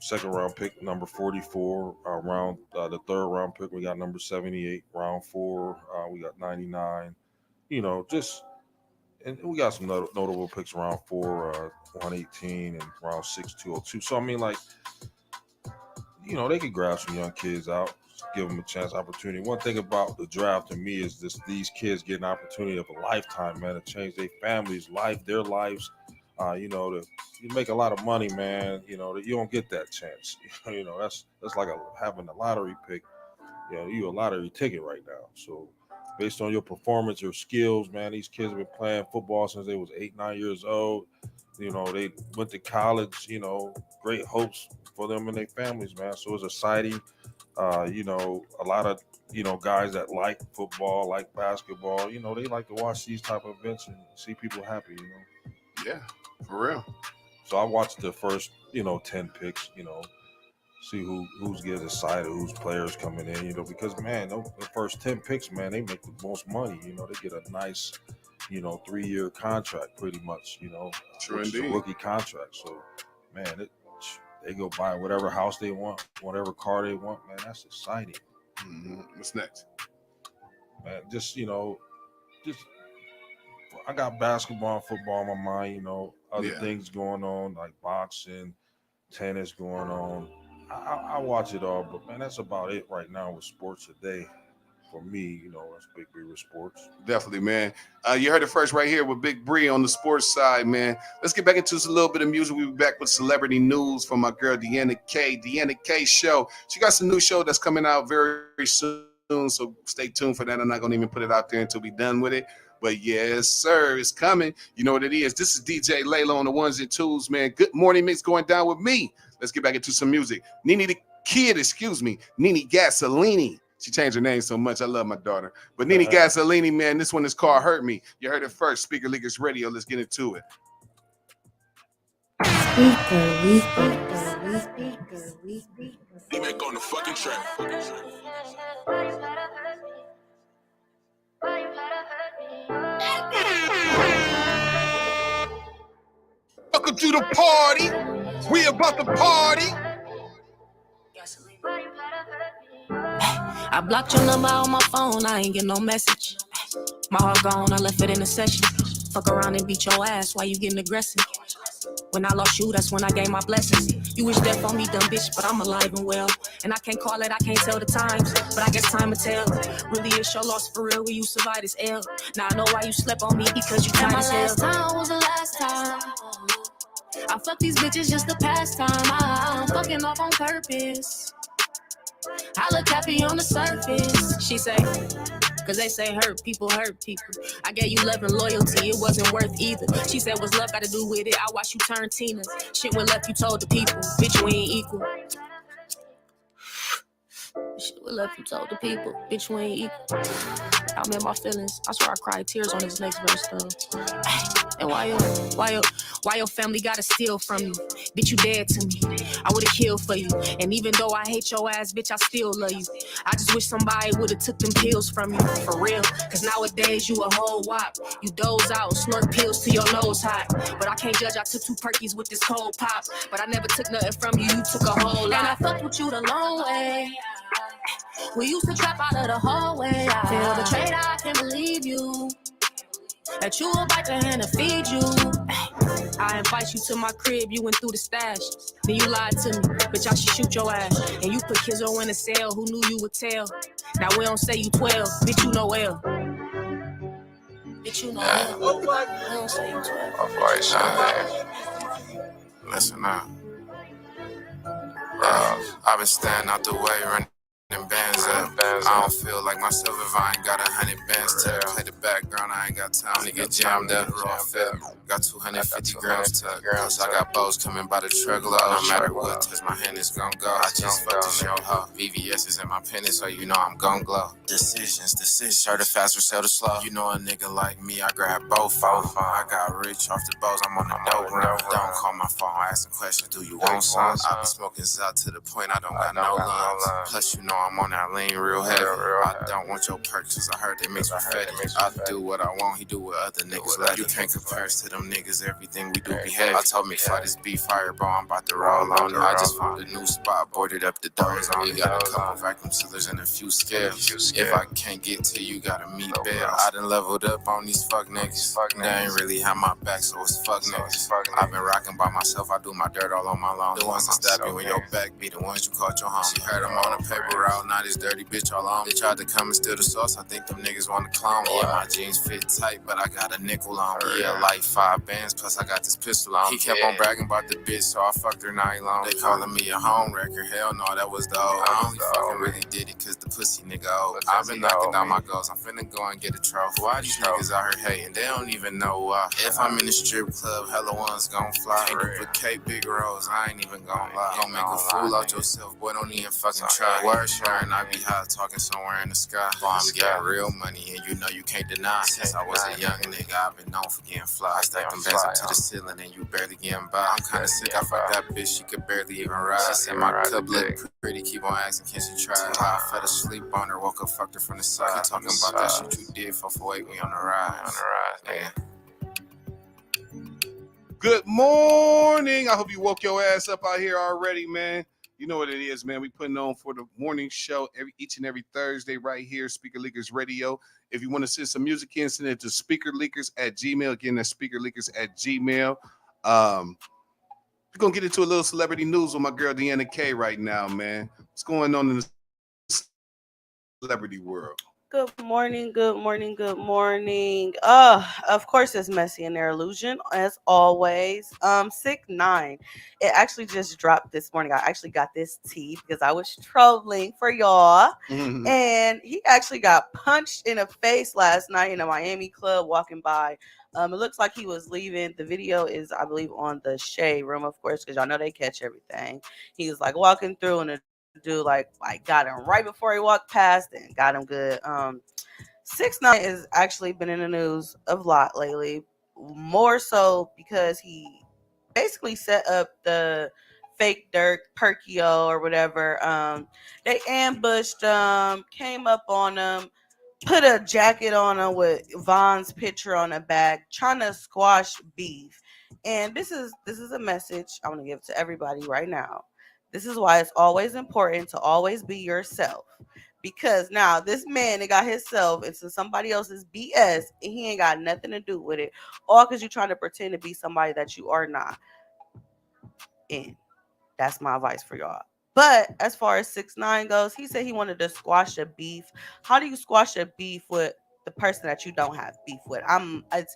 second round pick, number 44. The third round pick, we got number 78. Round 4, we got 99. And we got some notable picks. Round 4, 118, and round 6, 202. So I mean, they could grab some young kids out. Give them a chance, opportunity. One thing about the draft to me is these kids get an opportunity of a lifetime, man, to change their family's life, their lives. You make a lot of money, man. You don't get that chance. That's like having a lottery pick. You a lottery ticket right now. So based on your performance, your skills, man, these kids have been playing football since they was 8, 9 years old. They went to college. Great hopes for them and their families, man. So it's exciting. A lot of guys that like football, like basketball, they like to watch these type of events and see people happy. Yeah, for real. So I watched the first 10 picks. See who's getting excited, who's players coming in. Because man, the first 10 picks, man, they make the most money. They get a nice 3-year contract, pretty much. True which indeed. is a rookie contract. So man, they go buy whatever house they want, whatever car they want, man. That's exciting. Mm-hmm. What's next? Man, I got basketball and football on my mind, other things going on like boxing, tennis going on. I watch it all, but man, that's about it right now with sports today. For me, that's Big Bree with sports. Definitely, man. You heard it first right here with Big Bree on the sports side, man. Let's get back into a little bit of music. We'll be back with celebrity news from my girl, Deanna K. Deanna K Show. She got some new show that's coming out very, very soon, so stay tuned for that. I'm not going to even put it out there until we're done with it. But yes, sir, it's coming. You know what it is. This is DJ Layla on the ones and twos, man. Good morning mix going down with me. Let's get back into some music. Nene the Kid, Nene Gasolini. She changed her name so much. I love my daughter. But Nene Gasolini, man, this one is called Hurt Me. You heard it first. Speaker Leakers Radio. Let's get into it. He back on the fucking track. Welcome to the party. We about to party. I blocked your number on my phone, I ain't get no message. My heart gone, I left it in a session. Fuck around and beat your ass while you getting aggressive. When I lost you, that's when I gave my blessings. You wish death on me, dumb bitch, but I'm alive and well. And I can't call it, I can't tell the times, but I guess time will tell. Really, it's your loss for real when you survive this L. Now I know why you slept on me, because you tight as hell. And my last time was the last time. I fuck these bitches just to pass time. I'm fucking off on purpose. I look happy on the surface. She say, cause they say hurt people hurt people. I gave you love and loyalty, it wasn't worth either. She said, what's love got to do with it? I watched you turn Tina. Shit went left, you told the people, bitch, we ain't equal. Shit went left, you told the people, bitch, we ain't equal. I'm in my feelings, I swear I cried tears on this next verse though. And why your family gotta steal from you? Bitch, you dead to me. I would've killed for you. And even though I hate your ass, bitch, I still love you. I just wish somebody would've took them pills from you, for real. Cause nowadays you a whole wop. You doze out, snort pills till your nose hot. But I can't judge, I took 2 perkies with this cold pop. But I never took nothing from you, you took a whole lot. And I fucked with you the long way. We used to trap out of the hallway. I feel betrayed, I can't believe you. That you will bite the hand and feed you. I invite you to my crib, you went through the stash. Then you lied to me, bitch, I should shoot your ass. And you put Kizzo in a cell, who knew you would tell? Now we don't say you 12, bitch, you know L. Bitch, you know L. We don't say you 12. Listen up. I've been standing out the way, running bands up. I don't feel like myself if I ain't got 100 bands to play the background. I ain't got time to get jammed up. Got 250 grams tucked. Plus I got bows coming by the truckload. No matter what, touch my hand, it's gon' go. I just fucked the show hoe. VVS is in my penny, so you know I'm gon' glow. Decisions. Serve the fast or sell the slow. You know a nigga like me, I grab both. I got rich off the bows, I'm on the dope run. Don't call my phone, asking questions, do you want some? I be smoking Zot to the point I don't got no lungs. Plus you know I'm on that lean real heavy. I don't want your perks, cause I heard they mix with fatty. I do what I want, he do what other niggas let. You can't compare us to them niggas, everything we do be heavy. I told me fly this beef fireball, I'm about to roll on it. I just found a new spot, boarded up the doors on it. Got a couple vacuum sealers and a few scales. If I can't get to you, gotta meet bail. I done leveled up on these fuck niggas. They ain't really have my back, so it's fuck niggas. I've been rocking by myself, I do my dirt all on my lawn. The ones that stab you in your back be the ones you caught your home. She heard I'm on a paper route, now this dirty bitch all on. They tried to come and steal the sauce, I think them niggas want to clone me. Yeah, my jeans fit tight, but I got a nickel on me. Yeah, like 5 bands, plus I got this pistol on. He kept on bragging about the bitch, so I fucked her night long. They calling me a home wrecker, hell no, that was the old. I only fucking really did it cause the pussy nigga old. I've been knocking down my goals, I'm finna go and get a trophy. Why these niggas out here hating, they don't even know why. If I'm in the strip club, hella ones gon' fly. Can't duplicate big rolls, I ain't even gon' lie. Don't make a fool out yourself, boy, don't even fucking try. Word sharing, I be high talking somewhere in the sky. Boy, I'm getting real money and you know you can't deny. Since I was a young nigga, I've been known for getting fly. I stack them bands up to the ceiling and you barely getting by. I'm kinda sick, I fucked that bitch, she could barely even ride. She said my cup look pretty, keep on asking, can she try? I fell asleep on her, woke up, fucked her from the side. Talking about that shit you did, 448, we on the rise. Yeah. Good morning. I hope you woke your ass up out here already, man. You know what it is, man. We putting on for the morning show each and every Thursday right here, Speaker Leakers Radio. If you want to send some music in, send it to speakerleakers@gmail. Again, that's speakerleakers@gmail. We're going to get into a little celebrity news with my girl, Deanna K, right now, man. What's going on in the celebrity world? Good morning, good morning, good morning. Of course it's messy in their illusion, as always. 6 9. It actually just dropped this morning. I actually got this tea because I was trolling for y'all. Mhm. And he actually got punched in the face last night in a Miami club walking by. It looks like he was leaving. The video is, I believe, on the Shade Room, of course, because y'all know they catch everything. He was like walking through, and the dude like got him right before he walked past and got him good. 6 9 has actually been in the news a lot lately, more so because he basically set up the fake Dirk Perkio or whatever. They ambushed him, came up on him, put a jacket on him with Von's picture on the back, trying to squash beef. And this is a message I want to give to everybody right now. This is why it's always important to always be yourself. Because now this man that got himself into somebody else's BS and he ain't got nothing to do with it. All because you're trying to pretend to be somebody that you are not. And that's my advice for y'all. But as far as 6 9 goes, he said he wanted to squash a beef. How do you squash a beef with the person that you don't have beef with?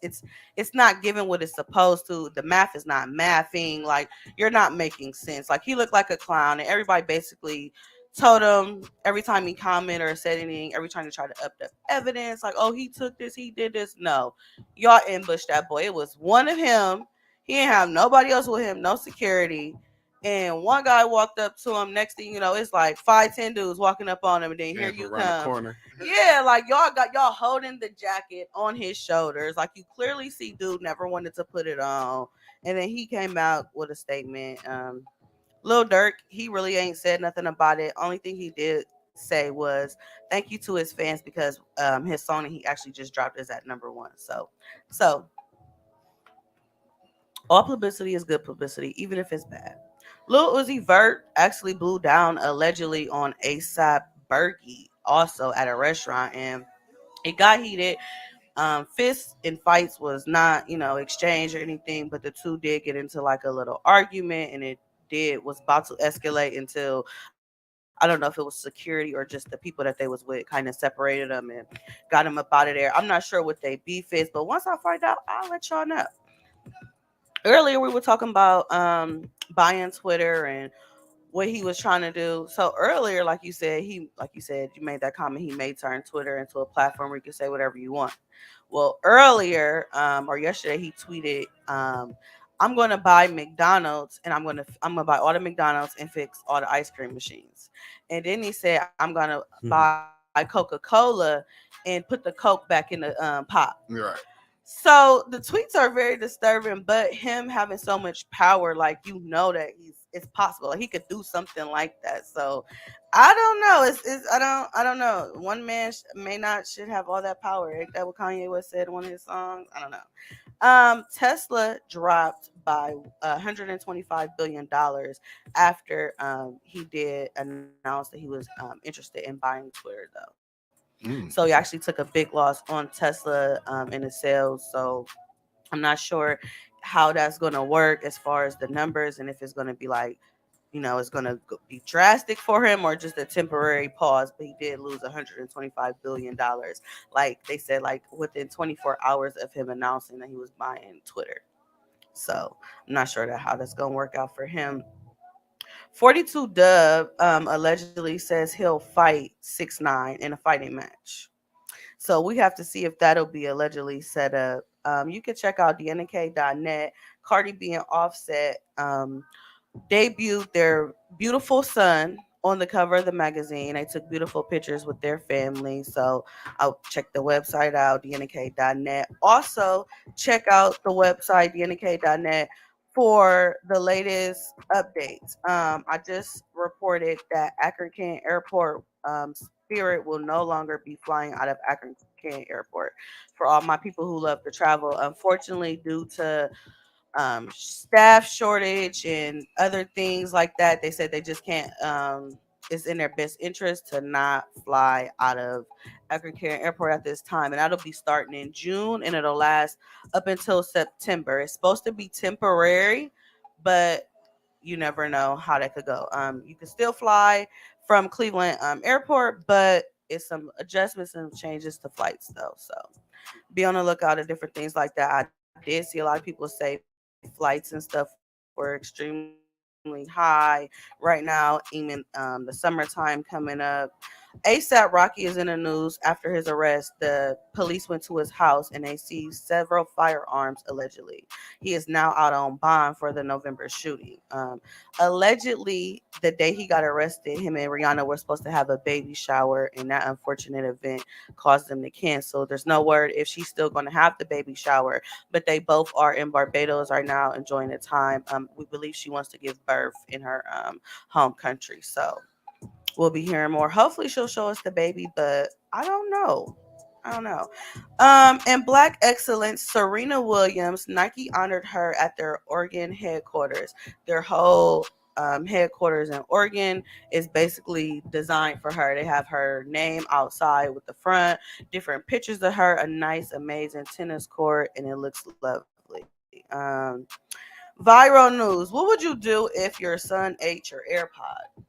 It's not giving what it's supposed to. The math is not mathing. Like you're not making sense. Like he looked like a clown, and everybody basically told him every time he commented or said anything, every time he tried to up the evidence, like, oh, he took this, he did this. No, y'all ambushed that boy. It was one of him. He didn't have nobody else with him, no security. And one guy walked up to him. Next thing you know, it's like 5, 10 dudes walking up on him, and then here Came from you around the come. corner. Yeah, like y'all holding the jacket on his shoulders. Like you clearly see dude never wanted to put it on. And then he came out with a statement. Lil Durk, he really ain't said nothing about it. Only thing he did say was thank you to his fans because his song that he actually just dropped is at number 1. So all publicity is good publicity, even if it's bad. Lil Uzi Vert actually blew down allegedly on ASAP Bergie, also at a restaurant, and it got heated. Fists and fights was not, exchanged or anything, but the two did get into like a little argument, and it did was about to escalate until I don't know if it was security or just the people that they was with kind of separated them and got them up out of there. I'm not sure what they beef is, but once I find out, I'll let y'all know. Earlier we were talking about buying Twitter and what he was trying to do. So earlier, like you said, you made that comment. He may turn Twitter into a platform where you can say whatever you want. Well, earlier or yesterday, he tweeted, "I'm going to buy McDonald's and I'm gonna buy all the McDonald's and fix all the ice cream machines." And then he said, "I'm gonna buy Coca-Cola and put the Coke back in the pot." Right. So the tweets are very disturbing, but him having so much power, like that it's possible. Like he could do something like that. So I don't know. I don't know. One man may not should have all that power. Ain't that what Kanye West said in one of his songs? I don't know. Tesla dropped by $125 billion after he did announce that he was interested in buying Twitter, though. So he actually took a big loss on Tesla in the sales. So I'm not sure how that's going to work as far as the numbers and if it's going to be like, it's going to be drastic for him or just a temporary pause. But he did lose $125 billion. Like they said, like within 24 hours of him announcing that he was buying Twitter. So I'm not sure how that's going to work out for him. 42 Dub allegedly says he'll fight 6 9 in a fighting match. So we have to see if that'll be allegedly set up. You can check out dnk.net. Cardi B and Offset debuted their beautiful son on the cover of the magazine. They took beautiful pictures with their family. So I'll check the website out, dnk.net. Also, check out the website, dnk.net, for the latest updates. I just reported that Akron Airport Spirit will no longer be flying out of Akron Airport. For all my people who love to travel, unfortunately, due to staff shortage and other things like that, they said they just can't. It's in their best interest to not fly out of Akron Airport at this time, and that'll be starting in June and it'll last up until September. It's supposed to be temporary, but you never know how that could go. You can still fly from Cleveland Airport, but it's some adjustments and changes to flights though. So be on the lookout at different things like that. I did see a lot of people say flights and stuff were extremely high right now, even the summertime coming up. ASAP Rocky is in the news after his arrest. The police went to his house and they seized several firearms allegedly. He is now out on bond for the November shooting. Allegedly, the day he got arrested, him and Rihanna were supposed to have a baby shower, and that unfortunate event caused them to cancel. There's no word if she's still going to have the baby shower, but they both are in Barbados right now enjoying the time. We believe she wants to give birth in her home country. So we'll be hearing more. Hopefully she'll show us the baby, but I don't know. I don't know. In Black Excellence, Serena Williams, Nike honored her at their Oregon headquarters. Their whole headquarters in Oregon is basically designed for her. They have her name outside with the front, different pictures of her, a nice, amazing tennis court, and it looks lovely. Viral news. What would you do if your son ate your AirPod?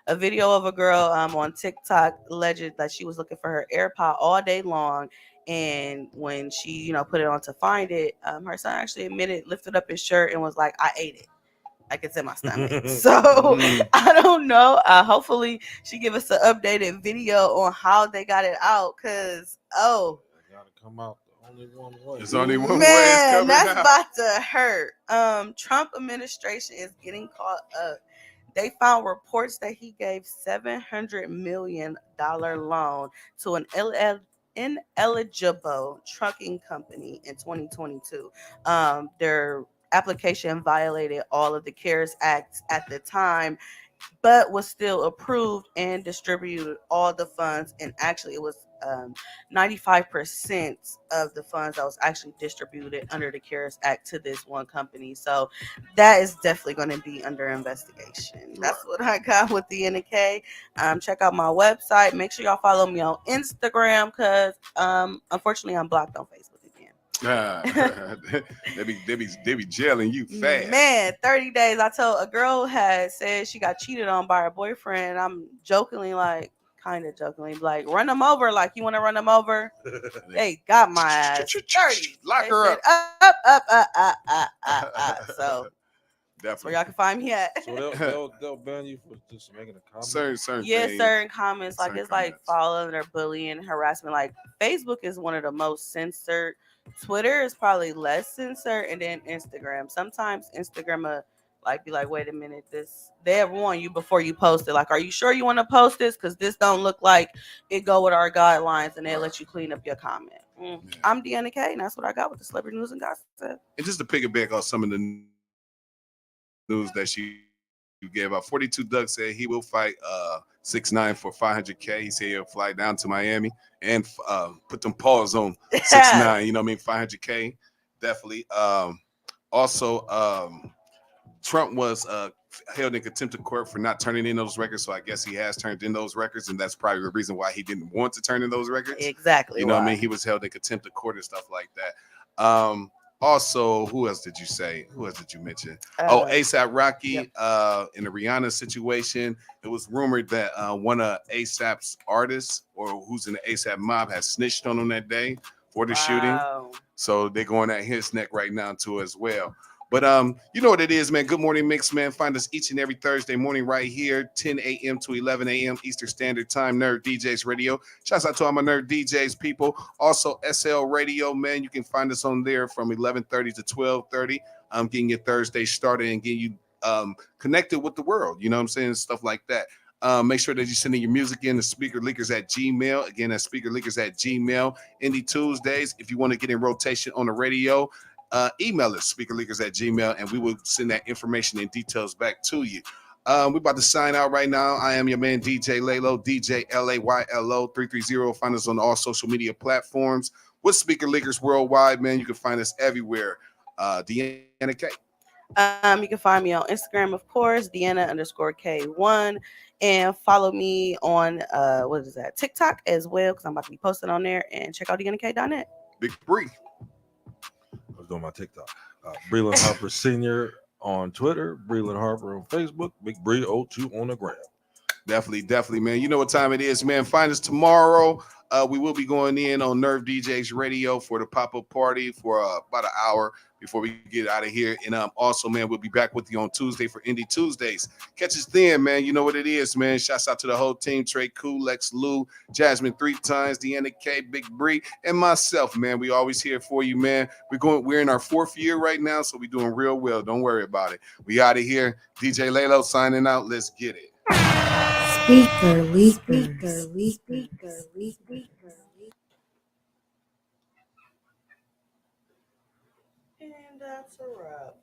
A video of a girl on TikTok alleged that she was looking for her AirPod all day long, and when she put it on to find it, her son actually admitted, lifted up his shirt, and was like, "I ate it. Like it's in my stomach." So I don't know. Hopefully she give us an updated video on how they got it out, cause It gotta come out the only one way. There's only one way it's man, coming that's out. about to hurt. Trump administration is getting caught up. They found reports that he gave $700 million loan to an ineligible trucking company in 2022. Their application violated all of the CARES Acts at the time, but was still approved and distributed all the funds. And actually, it was 95% of the funds that was actually distributed under the CARES Act to this one company. So that is definitely going to be under investigation. That's what I got with the NK. Check out my website. Make sure y'all follow me on Instagram because unfortunately I'm blocked on Facebook again. They be jailing you fast. Man, 30 days. I told a girl had said she got cheated on by her boyfriend. I'm jokingly, like, kind of jokingly, like, run them over. Like, you want to run them over? They got my ass 30. Lock They her said, up. So that's where Definitely. y'all can find me at. So they'll ban you for just making a comment. Certain Yeah, things. certain comments. Like Certain it's like comments. following or bullying, harassment. Like Facebook is one of the most censored. Twitter is probably less censored, and then Instagram. Sometimes Instagram like be like, wait a minute, this they'll warn you before you post it. Like, are you sure you want to post this? Because this don't look like it go with our guidelines, and they'll let you clean up your comment. Yeah. I'm Deanna K, and that's what I got with the celebrity news and gossip. And just to piggyback on some of the news that she gave out, 42 Doug said he will fight 6ix9ine for $500K. He said he'll fly down to Miami and put them paws on 6ix9ine. You know what I mean? $500K, definitely. Also, Trump was held in contempt of court for not turning in those records. So I guess he has turned in those records, and that's probably the reason why he didn't want to turn in those records. Exactly. You know what I mean? He was held in contempt of court and stuff like that. Also, who else did you say? Who else did you mention? ASAP Rocky. Yep. In the Rihanna situation, it was rumored that one of ASAP's artists, or who's in the ASAP mob, has snitched on him that day for the shooting. So they're going at his neck right now too as well. But you know what it is, man. Good Morning Mix, man. Find us each and every Thursday morning right here, 10 a.m. to 11 a.m. Eastern Standard Time, Nerd DJs Radio. Shouts out to all my Nerd DJs people. Also, SL Radio, man. You can find us on there from 11:30 to 12:30. Getting your Thursday started and getting you connected with the world. You know what I'm saying? Stuff like that. Make sure that you send in your music in to speakerleakers@gmail. Again, that's speakerleakers@gmail. Indie Tuesdays. If you want to get in rotation on the radio, email us, speakerleakers@gmail, and we will send that information and details back to you. We're about to sign out right now. I am your man, DJ Laylo, DJ LAYLO 330. Find us on all social media platforms with Speaker Leakers Worldwide, man. You can find us everywhere. Deanna K. You can find me on Instagram, of course, Deanna_K1, and follow me on TikTok as well, because I'm about to be posting on there, and check out DeannaK.net. Big Bree. I was doing my TikTok. Breland Harper Sr. on Twitter, Breland Harper on Facebook, Big Bree 02 on the gram. Definitely, man. You know what time it is, man. Find us tomorrow. We will be going in on Nerve DJs Radio for the pop-up party for about an hour before we get out of here. And also, man, we'll be back with you on Tuesday for Indie Tuesdays. Catch us then, man. You know what it is, man. Shouts out to the whole team, Trey Cool, Lex Lou, Jasmine 3 times, Deanna K, Big Bree, and myself, man. We always here for you, man. We're in our 4th year right now, so we're doing real well. Don't worry about it. We out of here. DJ Lalo signing out. Let's get it. Speaker, And that's a wrap.